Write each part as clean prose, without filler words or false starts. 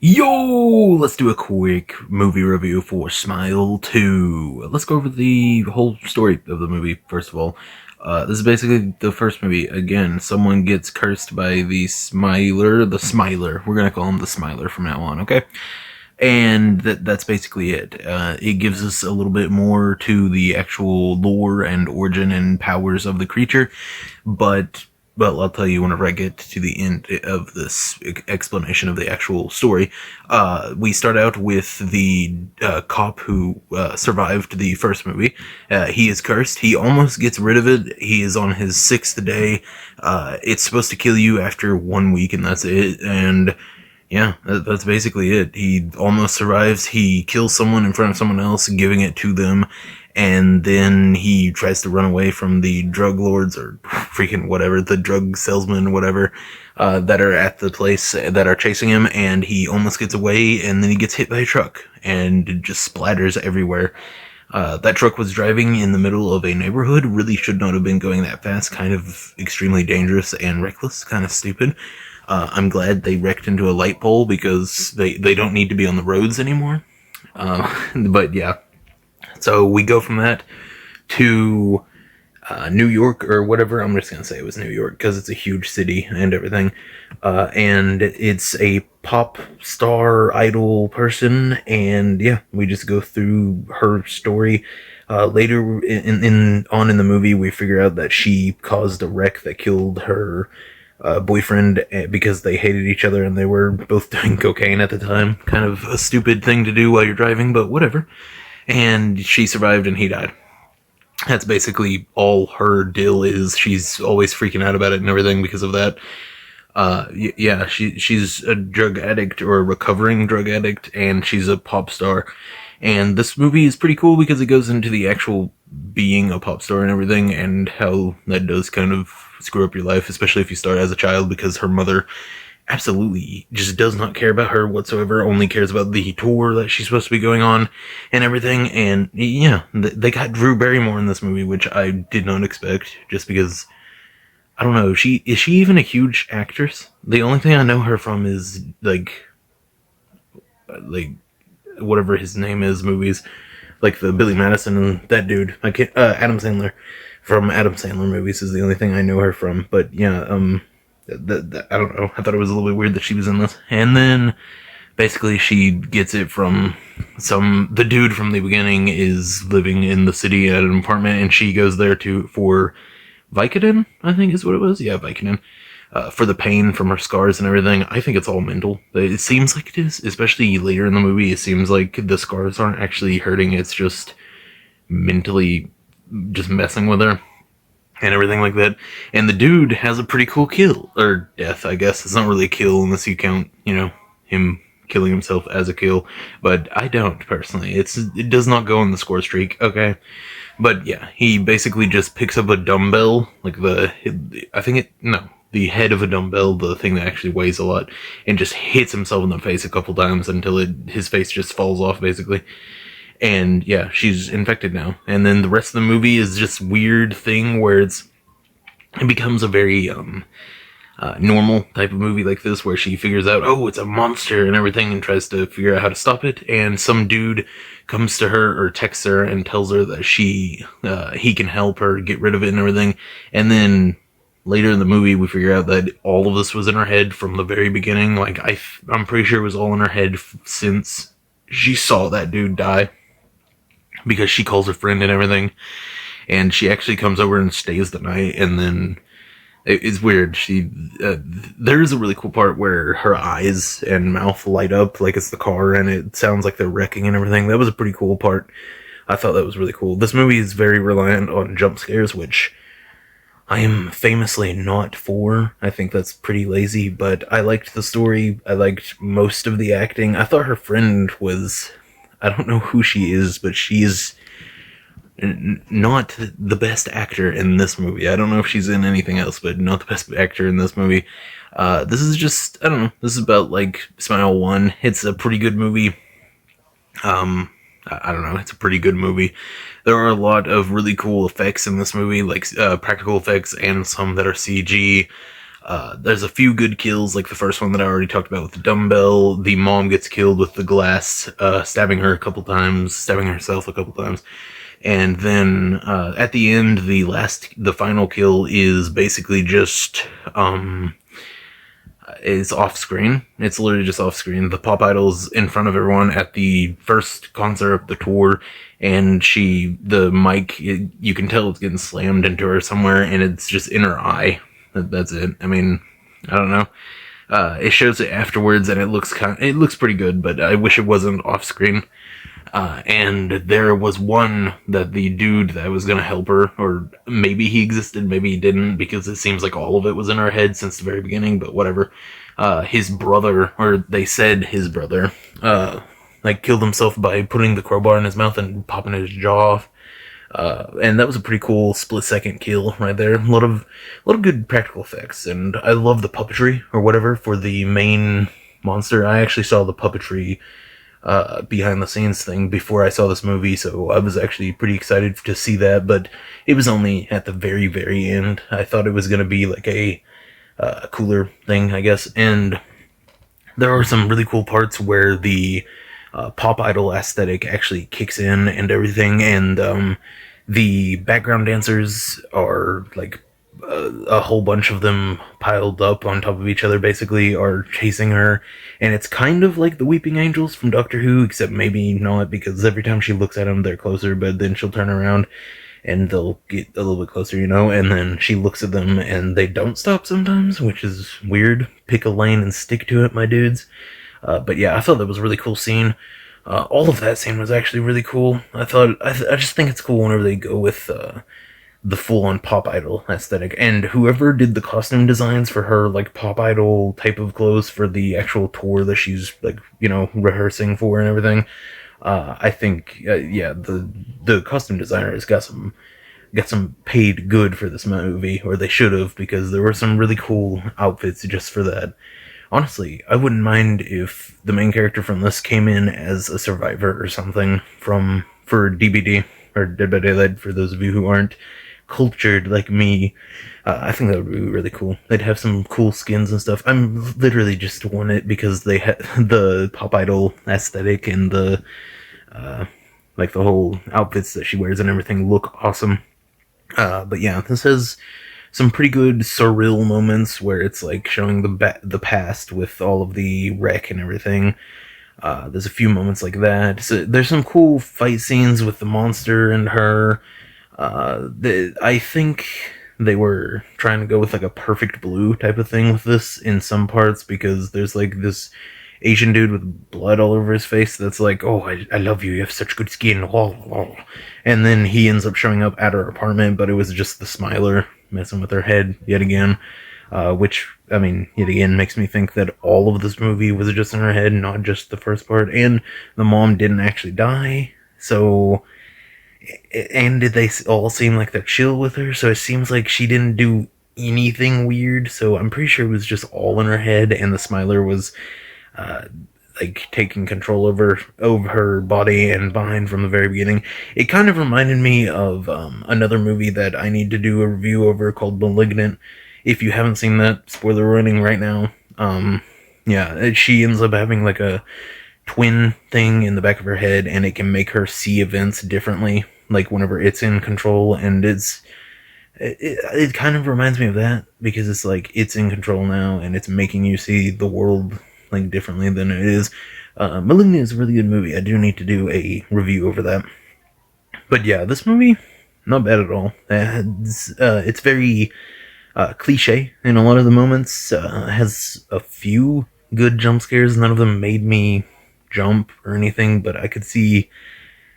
Yo, let's do a quick movie review for Smile 2. Let's go over the whole story of the movie, first of all. This is basically the first movie. Again, someone gets cursed by the Smiler. We're gonna call him the Smiler from now on, okay? And that's basically it. It gives us a little bit more to the actual lore and origin and powers of the creature, but I'll tell you whenever I get to the end of this explanation of the actual story. We start out with the cop who survived the first movie. He is cursed. He almost gets rid of it. He is on his sixth day. It's supposed to kill you after 1 week, and that's it. And yeah, that's basically it. He almost survives. He kills someone in front of someone else, giving it to them, and then he tries to run away from the drug lords or freaking whatever, the drug salesmen, whatever, that are at the place that are chasing him, and he almost gets away, and then he gets hit by a truck, and it just splatters everywhere. That truck was driving in the middle of a neighborhood, really should not have been going that fast, kind of extremely dangerous and reckless, kind of stupid. I'm glad they wrecked into a light pole because they don't need to be on the roads anymore. But yeah. So we go from that to New York or whatever. I'm just going to say it was New York because it's a huge city and everything. And it's a pop star idol person. And yeah, we just go through her story. Later in the movie, we figure out that she caused a wreck that killed her boyfriend because they hated each other and they were both doing cocaine at the time. Kind of a stupid thing to do while you're driving, but whatever. And she survived and he died. That's basically all her deal is. She's always freaking out about it and everything because of that. Yeah, she's a drug addict or a recovering drug addict, and she's a pop star. And this movie is pretty cool because it goes into the actual being a pop star and everything, and how that does kind of screw up your life, especially if you start as a child, because her mother absolutely just does not care about her whatsoever, only cares about the tour that she's supposed to be going on and everything. And yeah, they got Drew Barrymore in this movie, which I did not expect, just because, I don't know, is she even a huge actress? The only thing I know her from is like whatever his name is movies, like the Billy Madison and that dude. Adam Sandler from Adam Sandler movies is the only thing I know her from. But yeah, I don't know. I thought it was a little bit weird that she was in this. And then basically she gets it from the dude from the beginning is living in the city at an apartment, and she goes there for Vicodin, I think is what it was. Yeah, Vicodin. For the pain from her scars and everything. I think it's all mental. It seems like it is, especially later in the movie. It seems like the scars aren't actually hurting. It's just mentally just messing with her and everything like that. And the dude has a pretty cool kill, or death, I guess. It's not really a kill unless you count, him killing himself as a kill, but I don't personally. It does not go on the score streak, okay? But yeah, he basically just picks up a dumbbell, like the head of a dumbbell, the thing that actually weighs a lot, and just hits himself in the face a couple times until his face just falls off, basically. And yeah, she's infected now. And then the rest of the movie is just weird thing where it becomes a very normal type of movie like this, where she figures out, oh, it's a monster and everything, and tries to figure out how to stop it. And some dude comes to her or texts her and tells her that he can help her get rid of it and everything. And then later in the movie, we figure out that all of this was in her head from the very beginning. Like, I'm pretty sure it was all in her head since she saw that dude die, because she calls her friend and everything, and she actually comes over and stays the night. And then it's weird. There's a really cool part where her eyes and mouth light up like it's the car, and it sounds like they're wrecking and everything. That was a pretty cool part. I thought that was really cool. This movie is very reliant on jump scares, which I am famously not for. I think that's pretty lazy, but I liked the story. I liked most of the acting. I thought her friend was, I don't know who she is, but she's not the best actor in this movie. I don't know if she's in anything else, but not the best actor in this movie. This is just, I don't know, this is about like Smile 1. It's a pretty good movie. I don't know, it's a pretty good movie. There are a lot of really cool effects in this movie, like practical effects and some that are CG. There's a few good kills, like the first one that I already talked about with the dumbbell. The mom gets killed with the glass, stabbing her a couple times, stabbing herself a couple times. And then at the end, the final kill is basically just is off screen. It's literally just off screen. The pop idol's in front of everyone at the first concert of the tour, and the mic, you can tell it's getting slammed into her somewhere, and it's just in her eye. That's it. I mean, I don't know. It shows it afterwards, and it looks pretty good, but I wish it wasn't off screen. And there was one that the dude that was gonna help her, or maybe he existed, maybe he didn't, because it seems like all of it was in her head since the very beginning, but whatever. His brother, or they said his brother, like killed himself by putting the crowbar in his mouth and popping his jaw off. And that was a pretty cool split-second kill right there. A lot of good practical effects, and I love the puppetry, or whatever, for the main monster. I actually saw the puppetry behind the scenes thing before I saw this movie, so I was actually pretty excited to see that, but it was only at the very, very end. I thought it was going to be like a cooler thing, I guess, and there are some really cool parts where the pop idol aesthetic actually kicks in and everything, and the background dancers are like a whole bunch of them piled up on top of each other basically are chasing her, and it's kind of like the Weeping Angels from Doctor Who, except maybe not, because every time she looks at them they're closer, but then she'll turn around and they'll get a little bit closer, and then she looks at them and they don't stop sometimes, which is weird. Pick a lane and stick to it, my dudes. But yeah, I thought that was a really cool scene. All of that scene was actually really cool. I just think it's cool whenever they go with the full-on pop idol aesthetic, and whoever did the costume designs for her like pop idol type of clothes for the actual tour that she's like rehearsing for and everything, I think yeah, the costume designers got some paid good for this movie, or they should have, because there were some really cool outfits just for that. Honestly, I wouldn't mind if the main character from this came in as a survivor or something for DBD, or Dead by Daylight, for those of you who aren't cultured like me. I think that would be really cool. They'd have some cool skins and stuff. I'm literally just want it because they had the pop idol aesthetic, and the like the whole outfits that she wears and everything look awesome. But yeah, this has some pretty good surreal moments where it's like showing the past with all of the wreck and everything. There's a few moments like that. So there's some cool fight scenes with the monster and her. I think they were trying to go with like a perfect blue type of thing with this in some parts, because there's like this Asian dude with blood all over his face that's like, oh, I love you, you have such good skin, and then he ends up showing up at her apartment, but it was just the smiler messing with her head yet again, which, I mean, yet again makes me think that all of this movie was just in her head, not just the first part, and the mom didn't actually die, so, and did they all seem like they're chill with her, so it seems like she didn't do anything weird, so I'm pretty sure it was just all in her head, and the smiler was like taking control over her body and mind from the very beginning. It kind of reminded me of another movie that I need to do a review over called Malignant. If you haven't seen that, spoiler warning right now. Yeah, she ends up having like a twin thing in the back of her head, and it can make her see events differently, like whenever it's in control, and it kind of reminds me of that, because it's like it's in control now and it's making you see the world like differently than it is. Malignant is a really good movie. I do need to do a review over that. But yeah, this movie, not bad at all. It's very cliche in a lot of the moments. Has a few good jump scares. None of them made me jump or anything, but I could see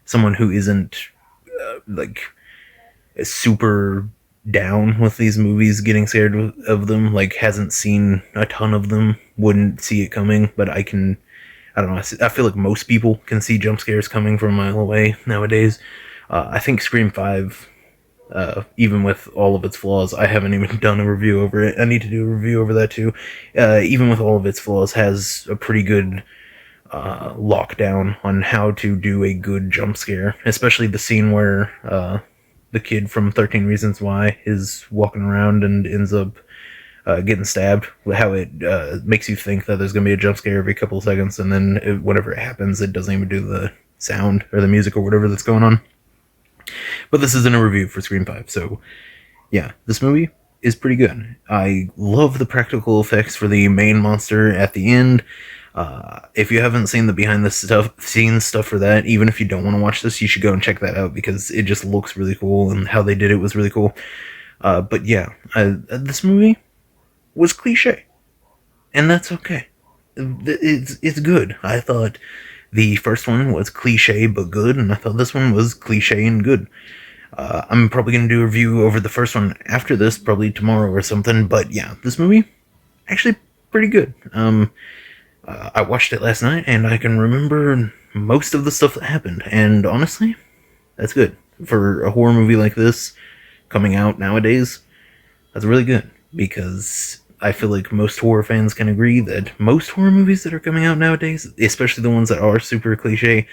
someone who isn't like super down with these movies getting scared of them, like hasn't seen a ton of them, wouldn't see it coming, but I don't know, I feel like most people can see jump scares coming from a mile away nowadays. I think Scream 5, even with all of its flaws, I haven't even done a review over it, I need to do a review over that too, even with all of its flaws, has a pretty good lockdown on how to do a good jump scare, especially the scene where the kid from 13 Reasons Why is walking around and ends up getting stabbed, how it makes you think that there's going to be a jump scare every couple of seconds, and then whenever it happens, it doesn't even do the sound or the music or whatever that's going on. But this isn't a review for Scream 5, so yeah, this movie is pretty good. I love the practical effects for the main monster at the end. If you haven't seen the behind the scenes stuff for that, even if you don't want to watch this, you should go and check that out because it just looks really cool and how they did it was really cool. But yeah, this movie was cliche, and that's okay. It's good. I thought the first one was cliche but good, and I thought this one was cliche and good. I'm probably going to do a review over the first one after this, probably tomorrow or something, but yeah, this movie, actually pretty good. I watched it last night, and I can remember most of the stuff that happened, and honestly, that's good. For a horror movie like this, coming out nowadays, that's really good, because I feel like most horror fans can agree that most horror movies that are coming out nowadays, especially the ones that are super cliche,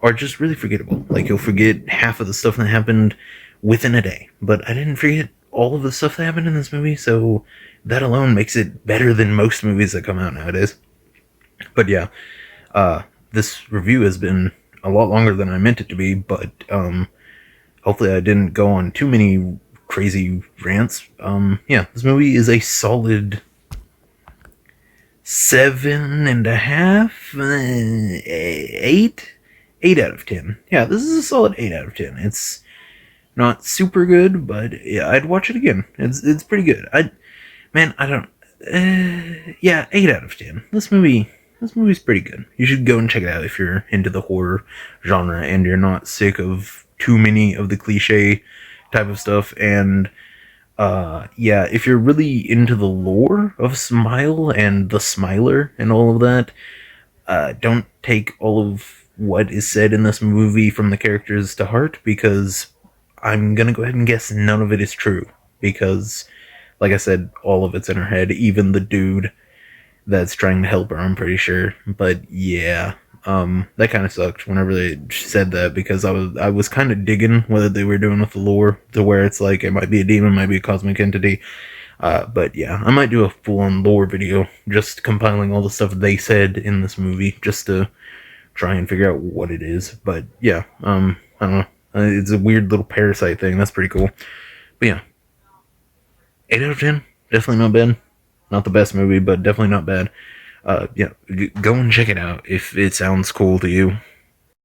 are just really forgettable. Like, you'll forget half of the stuff that happened within a day. But I didn't forget all of the stuff that happened in this movie, so that alone makes it better than most movies that come out nowadays. But yeah, this review has been a lot longer than I meant it to be, but hopefully I didn't go on too many crazy rants. Yeah, this movie is a solid 7.5, 8 out of 10. Yeah, this is a solid 8 out of 10. It's not super good, but yeah, I'd watch it again. It's pretty good. Yeah, 8 out of 10. This movie's pretty good. You should go and check it out if you're into the horror genre and you're not sick of too many of the cliche type of stuff. And yeah, if you're really into the lore of Smile and the Smiler and all of that, don't take all of what is said in this movie from the characters to heart, because I'm gonna go ahead and guess none of it is true, because like I said, all of it's in her head, even the dude that's trying to help her, I'm pretty sure. But yeah, that kind of sucked whenever they said that, because I was kind of digging what they were doing with the lore, to where it's like it might be a demon, might be a cosmic entity. But yeah, I might do a full-on lore video, just compiling all the stuff they said in this movie, just to try and figure out what it is. But yeah, I don't know. It's a weird little parasite thing. That's pretty cool. But yeah, 8 out of 10. Definitely not bad. Not the best movie, but definitely not bad. Yeah, go and check it out if it sounds cool to you.